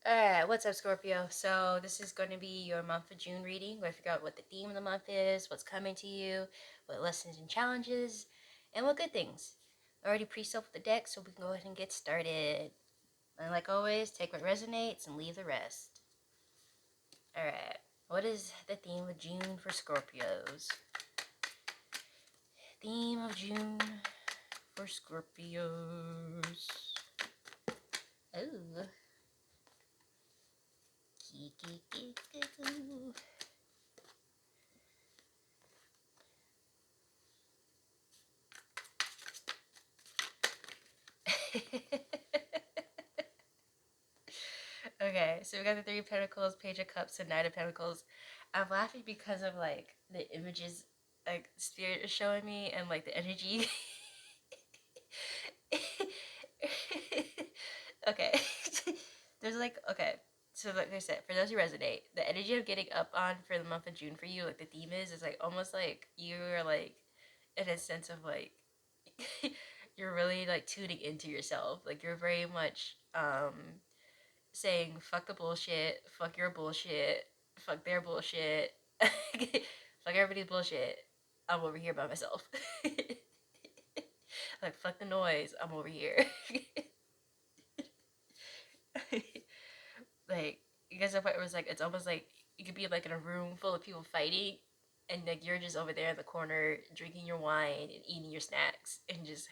Alright, what's up, Scorpio? So, this is going to be your month of June reading. We're going to figure out what the theme of the month is, what's coming to you, what lessons and challenges, and what good things. I already pre-shuffled the deck, so we can go ahead and get started. And like always, take what resonates and leave the rest. Alright, what is the theme of June for Scorpios? Theme of June for Scorpios. Oh. Okay, so we got the Three of Pentacles, Page of Cups, and Knight of Pentacles. I'm laughing because of like the images like Spirit is showing me and like the energy. Okay. There's like so like I said, for those who resonate, the energy of getting up on for the month of June for you, like the theme is like almost like you are like in a sense of like you're really like tuning into yourself. Like you're very much saying fuck the bullshit, fuck your bullshit, fuck their bullshit, fuck everybody's bullshit. I'm over here by myself. Like fuck the noise. I'm over here. Like you guys know it was like it's almost like you could be like in a room full of people fighting, and like you're just over there in the corner drinking your wine and eating your snacks and just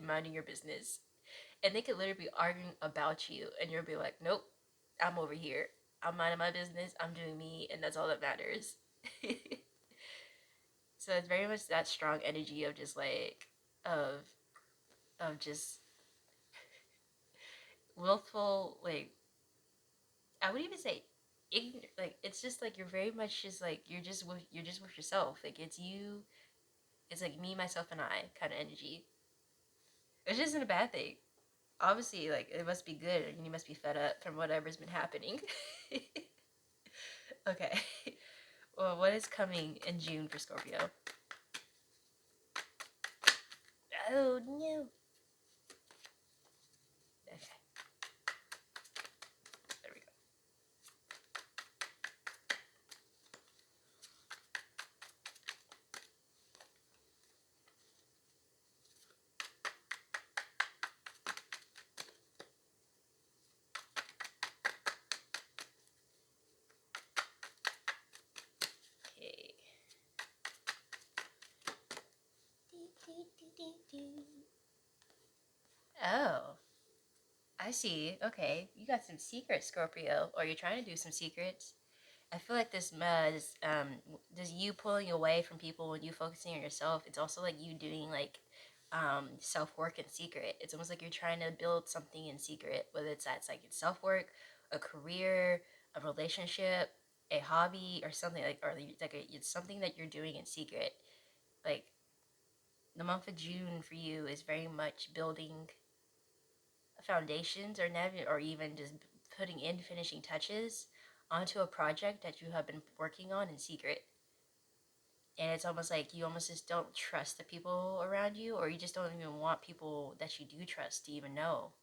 minding your business. And they could literally be arguing about you, and you'll be like, nope, I'm over here. I'm minding my business. I'm doing me, and that's all that matters. So it's very much that strong energy of just like of just willful, like I would even say ignorant. Like it's just like you're very much just like you're just with yourself. Like it's you. It's like me, myself, and I kind of energy. Which isn't a bad thing. Obviously, like it must be good, and you must be fed up from whatever's been happening. Okay. Well, what is coming in June for Scorpio? Oh no. Okay, there we go. Okay. Oh, I see. Okay, you got some secrets, Scorpio, or you're trying to do some secrets. I feel like this you pulling away from people when you focusing on yourself. It's also like you doing like self work in secret. It's almost like you're trying to build something in secret, whether that's like it's self work, a career, a relationship, a hobby, or something like it's something that you're doing in secret. Like the month of June for you is very much building foundations or never or even just putting in finishing touches onto a project that you have been working on in secret. And it's almost like you almost just don't trust the people around you, or you just don't even want people that you do trust to even know.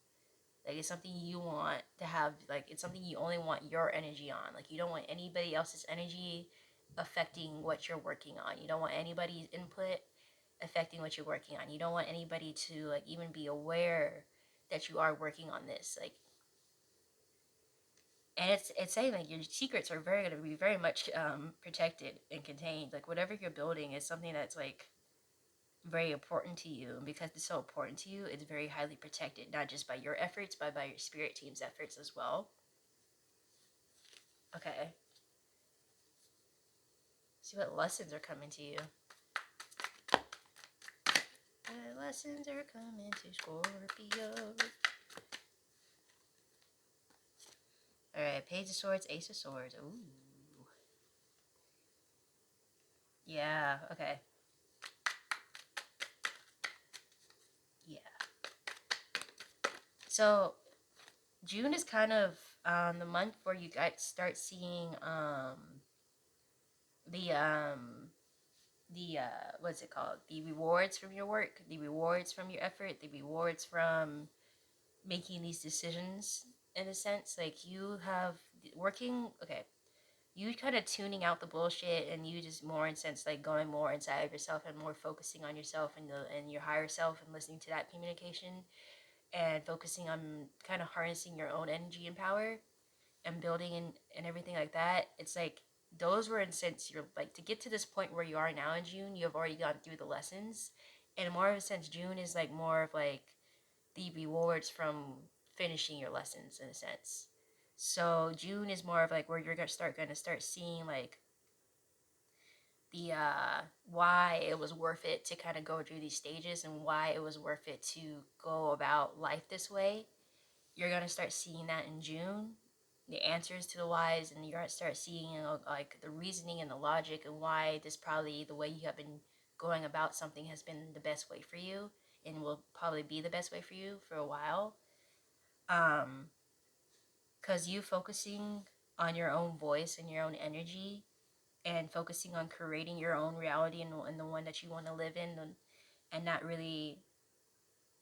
Like it's something you want to have, like it's something you only want your energy on. Like you don't want anybody else's energy affecting what you're working on. You don't want anybody's input affecting what you're working on. You don't want anybody to like even be aware that you are working on this. Like and it's saying like your secrets are very going to be very much protected and contained. Like whatever you're building is something that's like very important to you, and because it's so important to you, it's very highly protected, not just by your efforts but by your spirit team's efforts as well. Okay, see what lessons are coming to you. The lessons are coming to Scorpio. All right, Page of Swords, Ace of Swords. Ooh, yeah. Okay, yeah. So June is kind of the month where you guys start seeing the what's it called, the rewards from your work, the rewards from your effort, the rewards from making these decisions in a sense. Like you have working, okay, you kind of tuning out the bullshit and you just more in sense like going more inside of yourself and more focusing on yourself and your higher self and listening to that communication and focusing on kind of harnessing your own energy and power and building and everything like that. It's like those were in sense you're like to get to this point where you are now in June, you have already gone through the lessons. And more of a sense, June is like more of like the rewards from finishing your lessons in a sense. So June is more of like where you're gonna start seeing like the why it was worth it to kind of go through these stages and why it was worth it to go about life this way. You're gonna start seeing that in June, the answers to the whys, and you're gonna start seeing like the reasoning and the logic and why this probably the way you have been going about something has been the best way for you and will probably be the best way for you for a while. Um, because you focusing on your own voice and your own energy and focusing on creating your own reality and the one that you want to live in and not really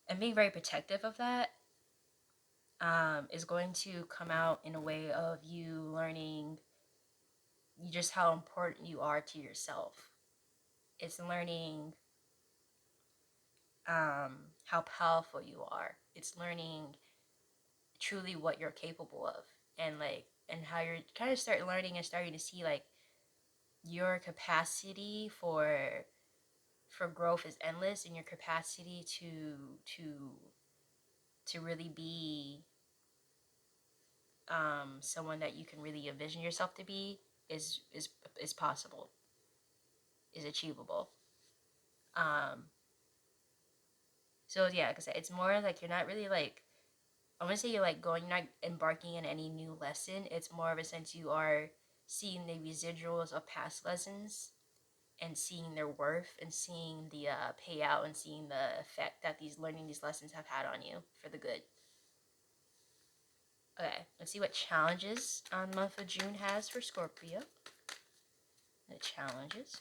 and being very protective of that is going to come out in a way of you learning just how important you are to yourself. It's learning how powerful you are. It's learning truly what you're capable of and like and how you're kind of start learning and starting to see like your capacity for growth is endless and your capacity to really be someone that you can really envision yourself to be is possible, is achievable. Um, so yeah, because it's more like you're not really like I want to say you're like going, you're not embarking in any new lesson. It's more of a sense you are seeing the residuals of past lessons and seeing their worth and seeing the payout and seeing the effect that these learning these lessons have had on you for the good. Okay, let's see what challenges the month of June has for Scorpio. The challenges.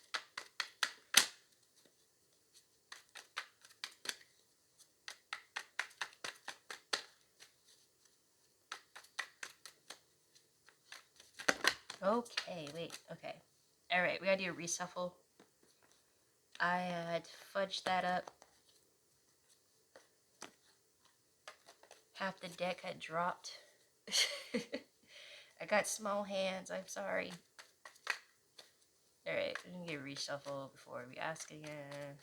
Okay, wait, okay. Alright, we gotta do a reshuffle. I had fudged that up. Half the deck had dropped. I got small hands, I'm sorry. Alright, we can get a reshuffle before we ask again.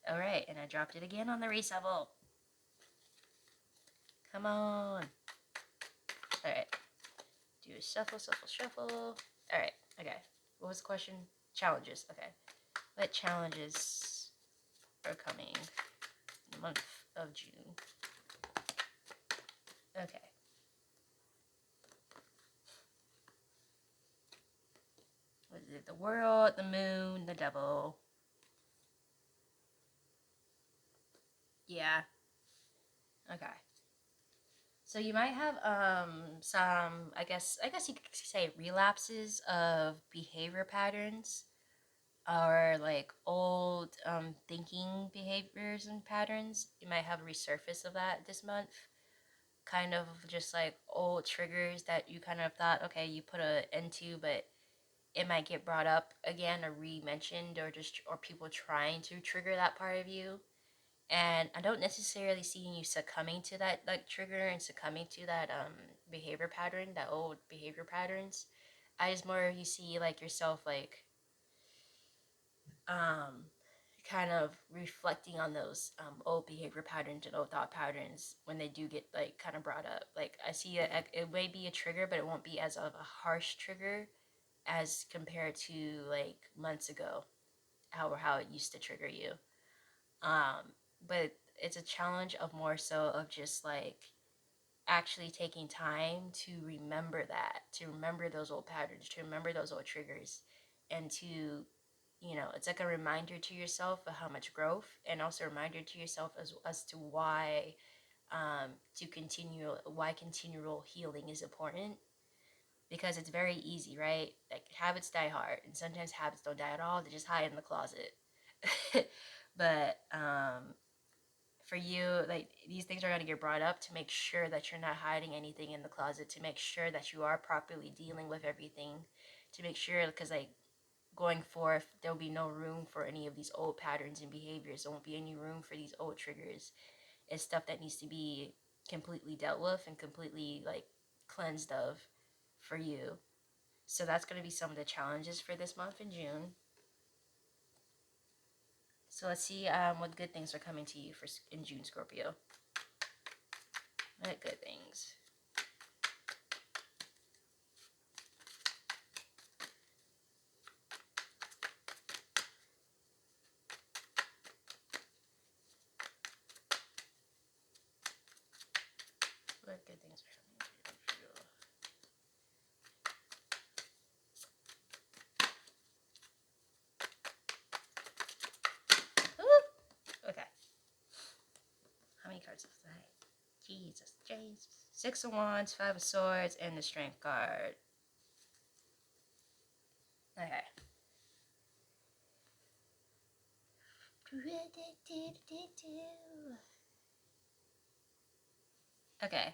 Alright, and I dropped it again on the reshuffle. Come on. Alright. Do a shuffle, shuffle, shuffle. Alright, okay. What was the question? Challenges, okay. What challenges are coming in the month of June? Okay. What is it? The world, the moon, the devil. Yeah. Okay. So you might have some I guess you could say relapses of behavior patterns or like old thinking behaviors and patterns. You might have a resurface of that this month. Kind of just like old triggers that you kind of thought, okay, you put a end to, but it might get brought up again or re-mentioned or people trying to trigger that part of you. And I don't necessarily see you succumbing to that like trigger and succumbing to that behavior pattern, that old behavior patterns. I just more you see like yourself like um kind of reflecting on those old behavior patterns and old thought patterns when they do get like kind of brought up. Like I see it may be a trigger, but it won't be as of a harsh trigger as compared to like months ago, how it used to trigger you. Um, but it's a challenge of more so of just like actually taking time to remember that, to remember those old patterns, to remember those old triggers, and to, it's like a reminder to yourself of how much growth, and also a reminder to yourself as to why why continual healing is important. Because it's very easy, right? Like habits die hard, and sometimes habits don't die at all; they just hide in the closet. But for you, like these things are going to get brought up to make sure that you're not hiding anything in the closet, to make sure that you are properly dealing with everything, to make sure, because like going forth, there'll be no room for any of these old patterns and behaviors. There won't be any room for these old triggers. It's stuff that needs to be completely dealt with and completely like cleansed of for you. So that's going to be some of the challenges for this month in June. So let's see what good things are coming to you for in June, Scorpio. What good things? What good things are coming to you? Ooh! Okay. How many cards is that? Jesus, Jesus. Six of Wands, Five of Swords, and the Strength card. Okay. Okay.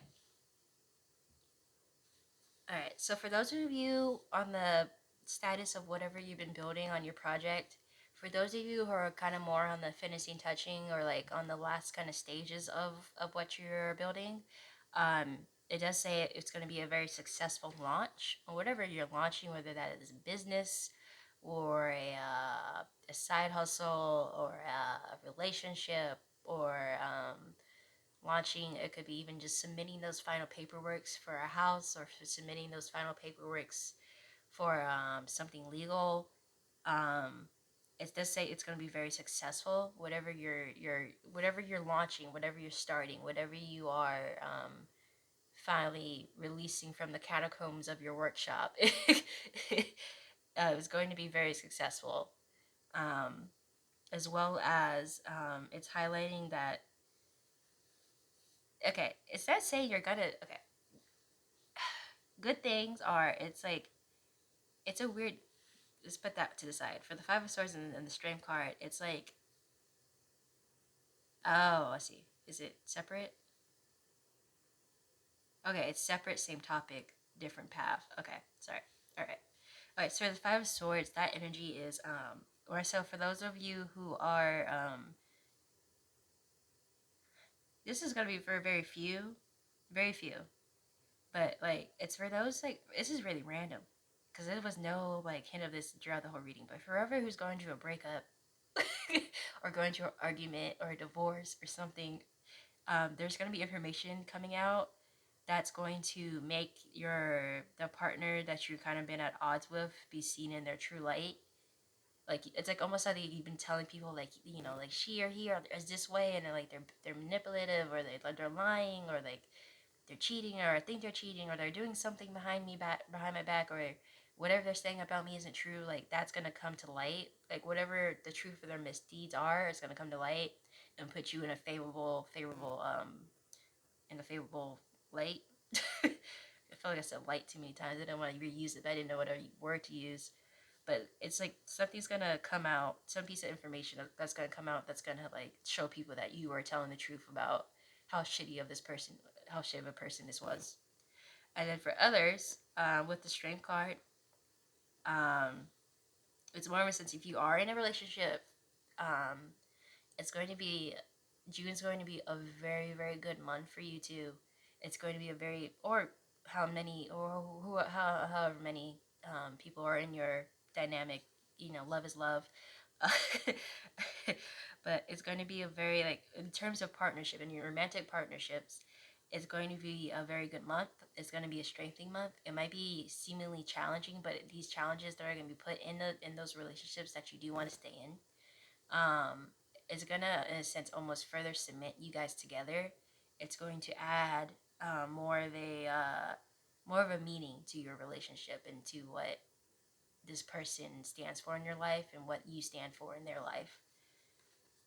All right. So for those of you on the status of whatever you've been building on your project, for those of you who are kind of more on the finishing touching or like on the last kind of stages of what you're building, it does say it's going to be a very successful launch or whatever you're launching, whether that is a business or a side hustle or a relationship or launching. It could be even just submitting those final paperworks for a house or submitting those final paperworks for something legal. um, it does say it's going to be very successful. Whatever whatever you're launching, whatever you're starting, whatever you are finally releasing from the catacombs of your workshop, is going to be very successful. Um, as well as it's highlighting that. Okay, it's not saying you're gonna. Okay, good things are. It's like it's a weird. Let's put that to the side. For the Five of Swords and the Strength card, it's like, oh, I see. Is it separate? Okay, it's separate, same topic, different path. Okay, sorry. All right. All right, so the Five of Swords, that energy is, or so for those of you who are, this is going to be for very few, but like, it's for those, like, this is really random, because there was no, like, hint of this throughout the whole reading, but for whoever who's going through a breakup, or going through an argument, or a divorce, or something, there's going to be information coming out that's going to make the partner that you kind of been at odds with be seen in their true light. Like it's like almost like you've been telling people like like she or he is this way, and they're manipulative, or they're lying, or like they're cheating, or I think they're cheating, or they're doing something behind my back, or whatever they're saying about me isn't true. Like that's gonna come to light. Like whatever the truth of their misdeeds are, it's gonna come to light and put you in a favorable light. I feel like I said light too many times. I didn't want to reuse it, but I didn't know what word to use. But it's like something's gonna come out, some piece of information that's gonna come out that's gonna like show people that you are telling the truth about how shitty of this person, how shitty of a person this was. And then for others, with the Strength card, um, it's more of a sense if you are in a relationship, um, it's going to be June's going to be a very very good month for you too. It's going to be a very or how many or however many people are in your dynamic. Love is love. But it's going to be a very like in terms of partnership and your romantic partnerships. It's going to be a very good month. It's going to be a strengthening month. It might be seemingly challenging, but these challenges that are going to be put in those relationships that you do want to stay in, um, is gonna, in a sense, almost further cement you guys together. It's going to add more of a meaning to your relationship and to what this person stands for in your life and what you stand for in their life.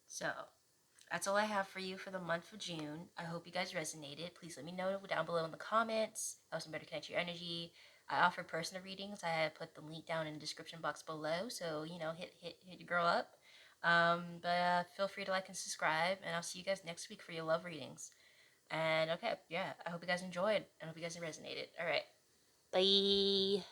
So that's all I have for you for the month of June. I hope you guys resonated. Please let me know down below in the comments. Helps me better connect your energy. I offer personal readings. I put the link down in the description box below. So hit your girl up. But feel free to like and subscribe, and I'll see you guys next week for your love readings. And okay, yeah, I hope you guys enjoyed. I hope you guys resonated. All right, bye.